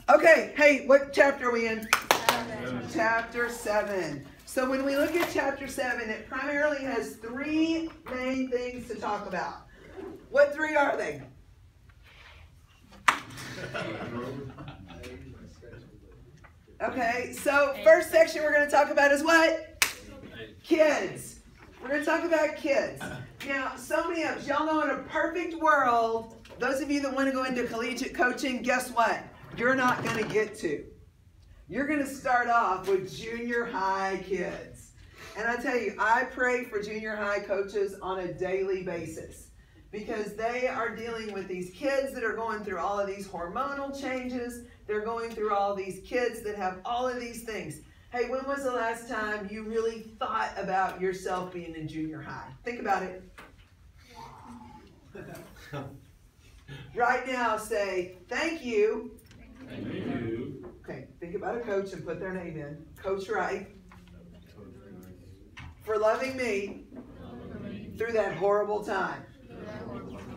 Okay, hey, what chapter are we in? 7. Chapter 7. So when we look at chapter 7, it primarily has 3 main things to talk about. What 3 are they? Okay, so first section we're going to talk about is what? Kids. We're going to talk about kids. Now, so many of us, y'all know in a perfect world, those of you that want to go into collegiate coaching, guess what? You're not going to get to. You're going to start off with junior high kids. And I tell you, I pray for junior high coaches on a daily basis because they are dealing with these kids that are going through all of these hormonal changes. They're going through all these kids that have all of these things. Hey, when was the last time you really thought about yourself being in junior high? Think about it. Right now, say, thank you. Thank you. Okay, think about a coach and put their name in. Coach Wright. For loving me through that horrible time.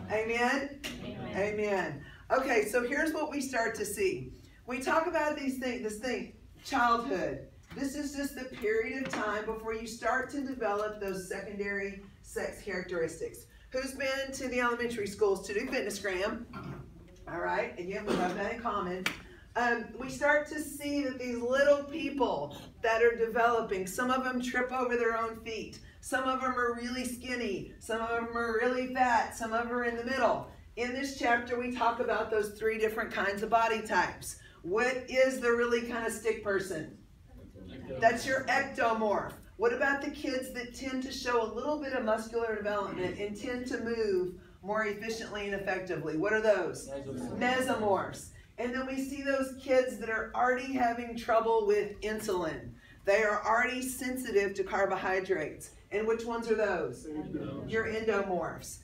Amen? Amen. Okay, so here's what we start to see. We talk about this thing, childhood. This is just the period of time before you start to develop those secondary sex characteristics. Who's been to the elementary schools to do FitnessGram? All right, again, we have that in common. We start to see that these little people that are developing, some of them trip over their own feet. Some of them are really skinny. Some of them are really fat. Some of them are in the middle. In this chapter, we talk about those 3 different kinds of body types. What is the really kind of stick person? That's your ectomorph. What about the kids that tend to show a little bit of muscular development and tend to move more efficiently and effectively? What are those? Mesomorphs. And then we see those kids that are already having trouble with insulin. They are already sensitive to carbohydrates. And which ones are those? Your endomorphs.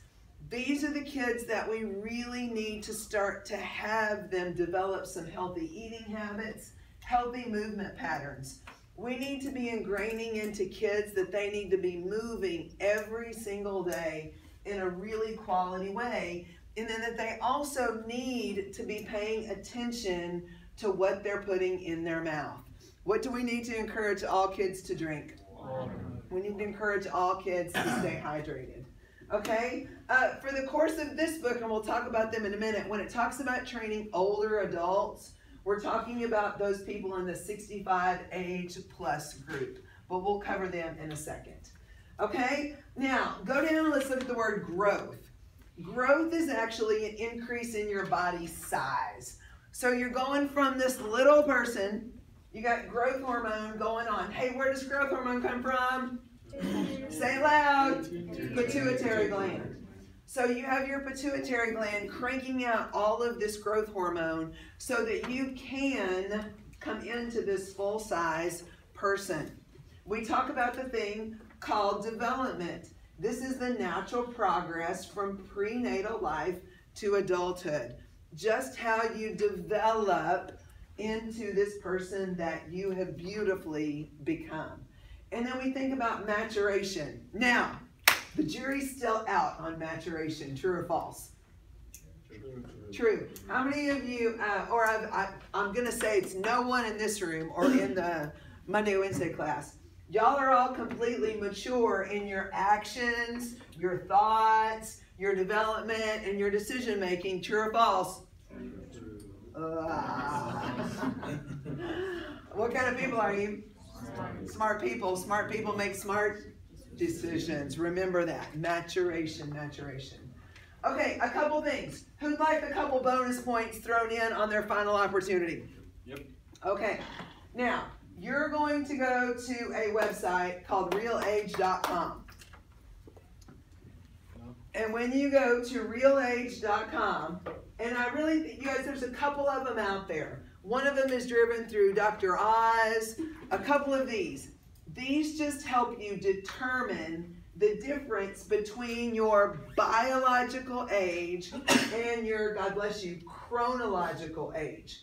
These are the kids that we really need to start to have them develop some healthy eating habits, healthy movement patterns. We need to be ingraining into kids that they need to be moving every single day in a really quality way. And then that they also need to be paying attention to what they're putting in their mouth. What do we need to encourage all kids to drink? Water. We need to encourage all kids to stay hydrated. Okay? For the course of this book, and we'll talk about them in a minute, when it talks about training older adults, we're talking about those people in the 65 age plus group. But we'll cover them in a second. Okay? Now, go down and let's look at the word growth. Growth is actually an increase in your body size. So you're going from this little person, you got growth hormone going on. Hey, where does growth hormone come from? Say loud. Pituitary gland. So you have your pituitary gland cranking out all of this growth hormone so that you can come into this full-size person. We talk about the thing called development. This is the natural progress from prenatal life to adulthood. Just how you develop into this person that you have beautifully become. And then we think about maturation. Now, the jury's still out on maturation, true or false? True. How many of you, I'm going to say it's no one in this room or in the Monday, Wednesday class. Y'all are all completely mature in your actions, your thoughts, your development, and your decision making. True or false? What kind of people are you? Smart people. Smart people make smart decisions. Remember that. Maturation, maturation. Okay, a couple things. Who'd like a couple bonus points thrown in on their final opportunity? Yep. Okay. Now, you're going to go to a website called realage.com. And when you go to realage.com, and I really think, you guys, there's a couple of them out there. One of them is driven through Dr. Oz. A couple of these. These just help you determine the difference between your biological age and your, God bless you, chronological age.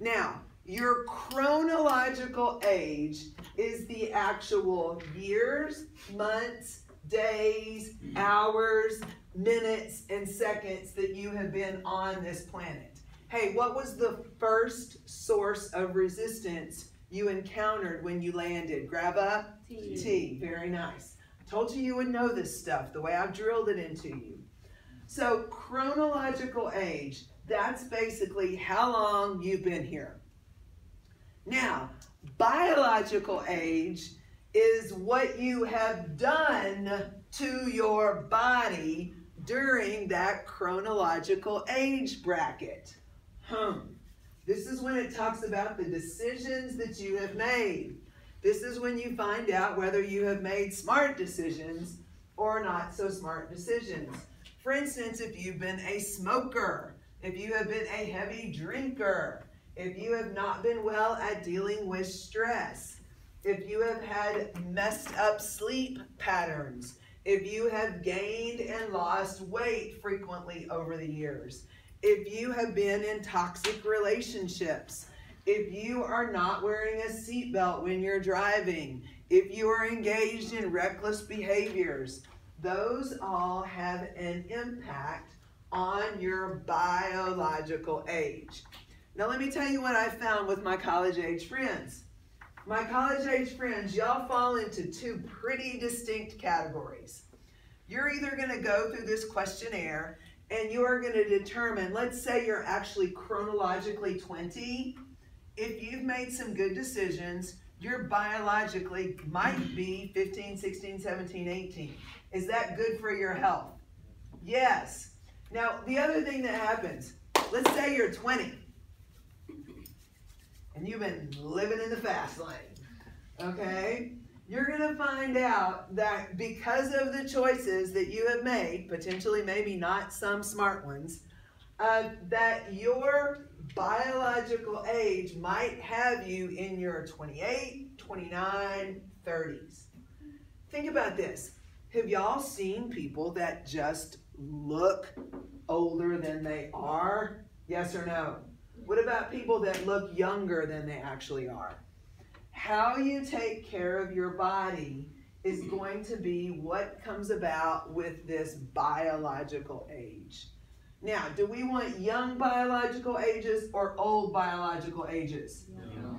Now, your chronological age is the actual years, months, days, hours, minutes, and seconds that you have been on this planet. Hey, what was the first source of resistance you encountered when you landed? Grab a T. Very nice. Told you would know this stuff, the way I've drilled it into you. So chronological age, that's basically how long you've been here. Now, biological age is what you have done to your body during that chronological age bracket. This is when it talks about the decisions that you have made. This is when you find out whether you have made smart decisions or not so smart decisions. For instance, if you've been a smoker, if you have been a heavy drinker, if you have not been well at dealing with stress, if you have had messed up sleep patterns, if you have gained and lost weight frequently over the years, if you have been in toxic relationships, if you are not wearing a seatbelt when you're driving, if you are engaged in reckless behaviors, those all have an impact on your biological age. Now let me tell you what I found with my college-age friends. My college-age friends, y'all fall into two pretty distinct categories. You're either going to go through this questionnaire and you are going to determine, let's say you're actually chronologically 20. If you've made some good decisions, you're biologically might be 15, 16, 17, 18. Is that good for your health? Yes. Now, the other thing that happens, let's say you're 20 and you've been living in the fast lane, okay? You're going to find out that because of the choices that you have made, potentially maybe not some smart ones, that your biological age might have you in your 28, 29, 30s. Think about this. Have y'all seen people that just look older than they are? Yes or no? What about people that look younger than they actually are? How you take care of your body is going to be what comes about with this biological age. Now, do we want young biological ages or old biological ages?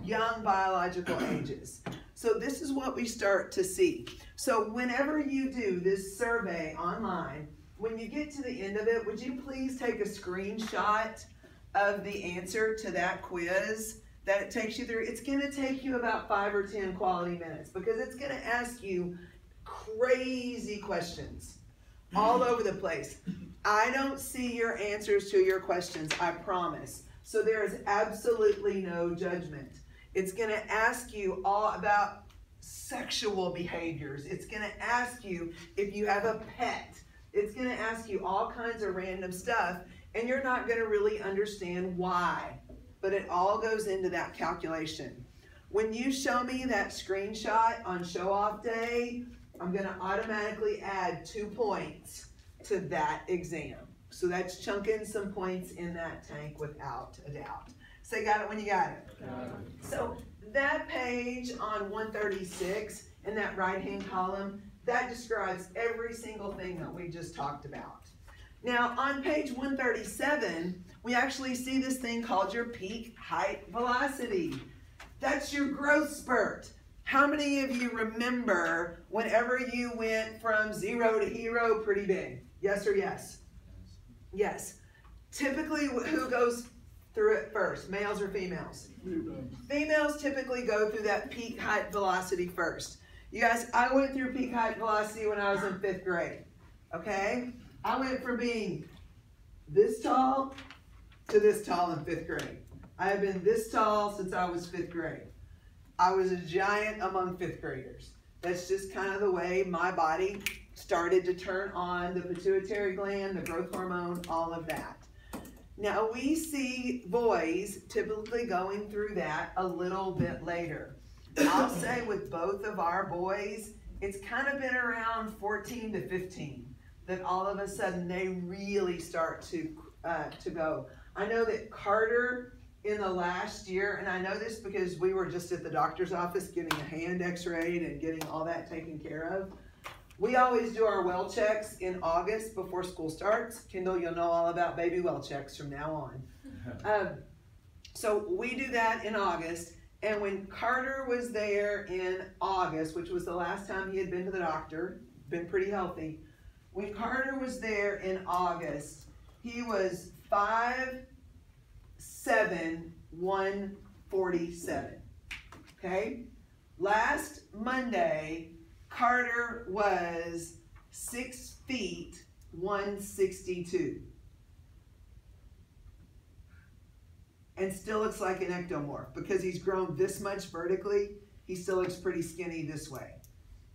Young biological ages. So this is what we start to see. So whenever you do this survey online, when you get to the end of it, would you please take a screenshot of the answer to that quiz that it takes you through? It's going to take you about 5 or 10 quality minutes because it's going to ask you crazy questions all over the place. I don't see your answers to your questions, I promise. So there is absolutely no judgment. It's going to ask you all about sexual behaviors. It's going to ask you if you have a pet. It's going to ask you all kinds of random stuff, and you're not going to really understand why. But it all goes into that calculation. When you show me that screenshot on show-off day, I'm going to automatically add 2 points to that exam. So that's chunking some points in that tank without a doubt. Say got it when you got it. So that page on 136 in that right-hand column, that describes every single thing that we just talked about. Now on page 137, we actually see this thing called your peak height velocity. That's your growth spurt. How many of you remember whenever you went from 0 to hero pretty big? Yes or yes? Yes. Typically, who goes through it first, males or females? Females typically go through that peak height velocity first. You guys, I went through peak height velocity when I was in 5th grade, okay? I went from being this tall to this tall in 5th grade. I have been this tall since I was 5th grade. I was a giant among 5th graders. That's just kind of the way my body started to turn on, the pituitary gland, the growth hormone, all of that. Now we see boys typically going through that a little bit later. I'll say with both of our boys, it's kind of been around 14 to 15 that all of a sudden they really start to go. I know that Carter in the last year, and I know this because we were just at the doctor's office getting a hand x-rayed and getting all that taken care of. We always do our well checks in August before school starts. Kendall, you'll know all about baby well checks from now on. So we do that in August. And when Carter was there in August, which was the last time he had been to the doctor, been pretty healthy. When Carter was there in August, he was 5'7", 147. Okay? Last Monday, Carter was 6 feet, 162. And still looks like an ectomorph because he's grown this much vertically. He still looks pretty skinny this way.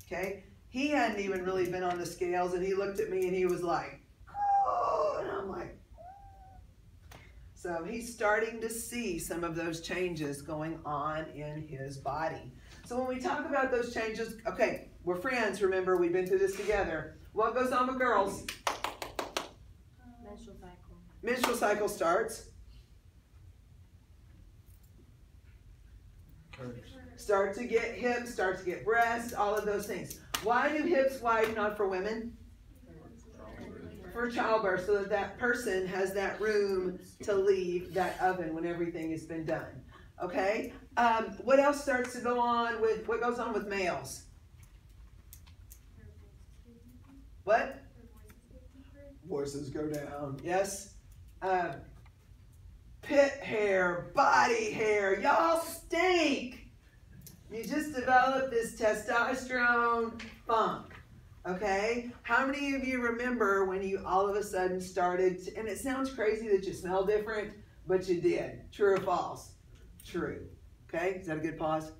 Okay? He hadn't even really been on the scales, and he looked at me and he was like, oh, and I'm like, so he's starting to see some of those changes going on in his body. So when we talk about those changes, okay, we're friends, remember, we've been through this together. What goes on with girls? Menstrual cycle. Menstrual cycle starts. Start to get hips, start to get breasts, all of those things. Why do hips widen out for women? For childbirth, so that that person has that room to leave that oven when everything has been done. Okay? What else starts to go on with, what goes on with males? What? Voices go down. Yes? Pit hair, body hair, y'all stink. You just developed this testosterone funk. Okay? How many of you remember when you all of a sudden started, and it sounds crazy that you smell different, but you did. True or false? True. Okay? Is that a good pause?